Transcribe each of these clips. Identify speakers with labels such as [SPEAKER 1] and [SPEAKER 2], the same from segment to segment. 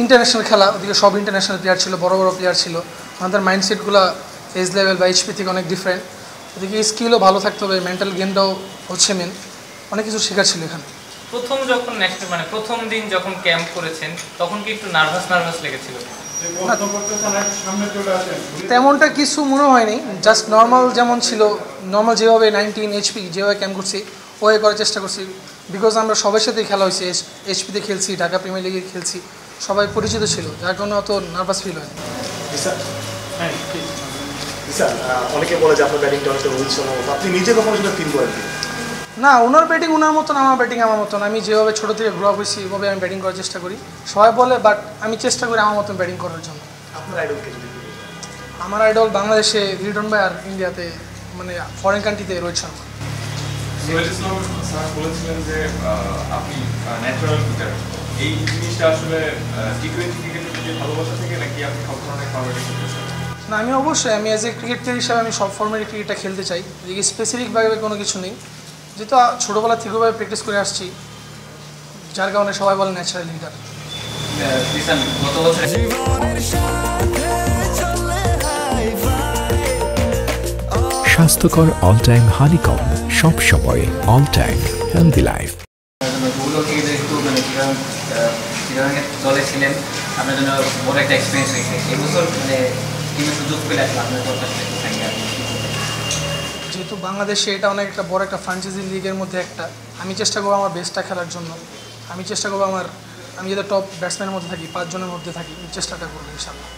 [SPEAKER 1] International খেলা, ওদিকে সব ইন্টারন্যাশনাল প্লেয়ার ছিল, বড় বড় প্লেয়ার ছিল। আমাদের মাইন্ডসেটগুলো এজ লেভেল বা এইচপি থেকে অনেক ডিফারেন্ট। ওদিকে স্কিলও ভালো থাকতে হবে, মেন্টাল গেমটাও হচ্ছে মেন, অনেক কিছু শেখার ছিল এখানে।
[SPEAKER 2] প্রথম যখন ন্যাশনাল মানে প্রথম দিন যখন ক্যাম্প করেছেন তখন কি একটু নার্ভাস লেগেছিল?
[SPEAKER 1] তেমনটা কিছু মনে হয়নি, জাস্ট নর্মাল যেমন ছিল, নর্মাল যেভাবে 19 এইচপি যেভাবে ক্যাম্প করছি ওয়ে করার চেষ্টা করছি। বিকজ আমরা সবার সাথেই খেলা হয়েছে, এইচপিতে খেলছি, ঢাকা প্রিমিয়ার লিগে খেলছি, সবাই পরিচিত ছিল, যার কারণে অত নার্ভাস ফিল হয়নি।
[SPEAKER 3] অনেকে বলে যে আপনার ব্যাটিংটা অনেকটা রোহিত শর্মার মতো, আপনি নিজে কখনো সেটা ফিল করেন কি?
[SPEAKER 1] না, ওনার ব্যাটিং ওনার মতন, আমার ব্যাটিং আমার মতন। আমি যেভাবে ছোটো থেকে গ্রো আপ হয়েছি ওইভাবে আমি ব্যাটিং করার চেষ্টা করি, সবাই বলে, বাট আমি চেষ্টা করি আমার মতন ব্যাটিং করার জন্য।
[SPEAKER 3] আপনার আইডলকে যদি
[SPEAKER 1] আমার আইডল বাংলাদেশে লিটন ভাই, আর ইন্ডিয়াতে মানে ফরেন কান্ট্রিতে রোহিত শর্মা।
[SPEAKER 4] সোহেল ইসলাম স্যার বলেছিলেন যে আপনি ন্যাচারাল হিটার, এই জিনিসটা আসলে টি-20 ক্রিকেটের প্রতি ভালোবাসা থেকে নাকি আপনি সব ধরনের ফরম্যাটে খেলতে চান?
[SPEAKER 1] না, আমি অবশ্যই আমি অ্যাজ এ ক্রিকেট প্লেয়ার হিসাবে আমি সব ফর্মের ক্রিকেটটা খেলতে চাই, এদিকে স্পেসিফিকভাবে কোনো কিছু নেই, যেহেতু ছোটোবেলা থেকে ওইভাবে প্র্যাকটিস করে আসছি, যার কারণে সবাই বলে ন্যাচারাল হিটার।
[SPEAKER 2] গত বছর
[SPEAKER 5] স্বাস্থ্যকর অল টাইম হানিকম, সব সময় অল টাইম হেলদি লাইফ।
[SPEAKER 2] একটু মানে দলে ছিলেন, আপনার জন্য বড় একটা এক্সপিরিয়েন্স হয়েছে এবছর, মানে টিমের সুযোগ পেলে আসলে আপনার কথা
[SPEAKER 1] যেহেতু বাংলাদেশে এটা অনেক একটা বড় একটা ফ্র্যাঞ্চাইজি লিগের মধ্যে একটা, আমি চেষ্টা করবো আমার বেস্টটা খেলার জন্য। আমি চেষ্টা করবো আমি যাতে টপ ব্যাটসম্যানের মধ্যে থাকি, 5 জনের মধ্যে থাকি, চেষ্টাটা করবো ইনশাআল্লাহ।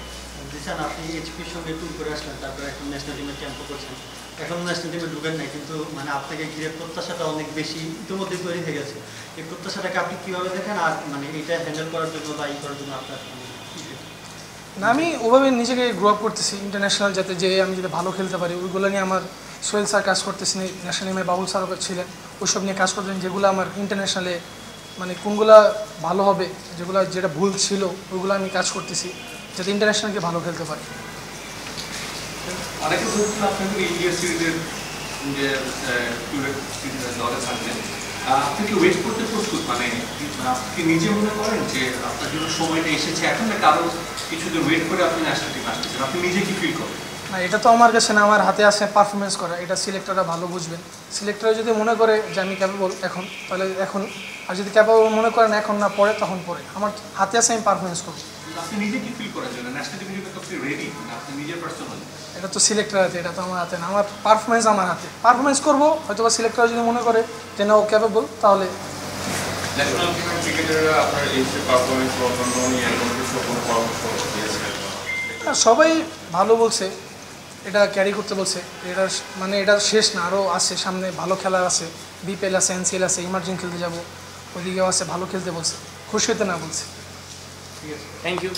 [SPEAKER 6] আপনি এইচপির সঙ্গে ট্যুর করে আসলেন, তারপরে এখন ন্যাশনাল টিমে ক্যাম্পও করছেন, এখন ন্যাশনাল টিমে ঢুকেন নাই, কিন্তু মানে আপনাকে ঘিরে প্রত্যাশাটা অনেক বেশি ইতিমধ্যে তৈরি হয়ে গেছে। এই প্রত্যাশাটাকে আপনি কীভাবে দেখেন, আর মানে এটা হ্যান্ডেল করার জন্য বা করার জন্য আপনার
[SPEAKER 1] না, আমি ওভাবে নিজেকে গ্রো আপ করতেছি ইন্টারন্যাশনাল, যাতে যে আমি যাতে ভালো খেলতে পারি, ওইগুলো নিয়ে আমার সোহেল স্যার কাজ করতেছি, ন্যাশনাল টিমে বাবুল স্যারও ছিলেন, ওইসব নিয়ে কাজ করতেন, যেগুলো আমার ইন্টারন্যাশনালে মানে কোনগুলো ভালো হবে, যেটা ভুল ছিল ওইগুলো আমি কাজ করতেছি, যাতে ইন্টারন্যাশনালকে ভালো খেলতে পারি।
[SPEAKER 4] অনেকে বলছেন আপনাকে ইন্ডিয়া সিরিজের যে দলে থাকবেন, আপনি কি ওয়েট করতে প্রস্তুত? মানে আপনি নিজে মনে করেন যে আপনার জন্য সময়টা এসেছে এখন, না কারো কিছুদিন ওয়েট করে আপনি ন্যাশনাল টিমে আসতেছেন? আপনি নিজে কি ফিল করেন?
[SPEAKER 1] না, এটা তো আমার কাছে না, আমার হাতে আছে পারফরমেন্স করা, এটা সিলেক্টররা ভালো বুঝবেন। সিলেক্টর যদি মনে করে যে আমি ক্যাপেবল এখন, তাহলে এখন, আর যদি ক্যাপেবল মনে করেন এখন না পরে, তখন পরে। আমার হাতে আছে, আমি পারফরমেন্স করব।
[SPEAKER 4] আপনি নিজে কি ফিল করার জন্য ন্যাশনাল টিমে আপনি রেডি? আপনি নিজের পার্সোনাল?
[SPEAKER 1] এটা তো সিলেক্টর হাতে, এটা তো আমার হাতে না। আমার পারফরমেন্স আমার হাতে, পারফরমেন্স করবো, হয়তো বা সিলেক্টর যদি মনে করে যে না ও ক্যাপেবল, তাহলে।
[SPEAKER 4] ন্যাশনাল টিমের ক্রিকেটাররা আপনার এই যে পারফরমেন্স নিয়ে কোনো কিছু কোনো পরামর্শ দিয়েছে?
[SPEAKER 1] সবাই ভালো বলছে, এটা ক্যারি করতে বলছে, এটা মানে এটা শেষ না, আরও আছে সামনে, ভালো খেলা আছে, বিপিএল আছে, এনসিএল আছে, ইমার্জিং খেলতে যাবো, ওইদিকেও আছে, ভালো খেলতে বলছে, খুশি হতে না বলছে।
[SPEAKER 2] ঠিক আছে, থ্যাংক ইউ।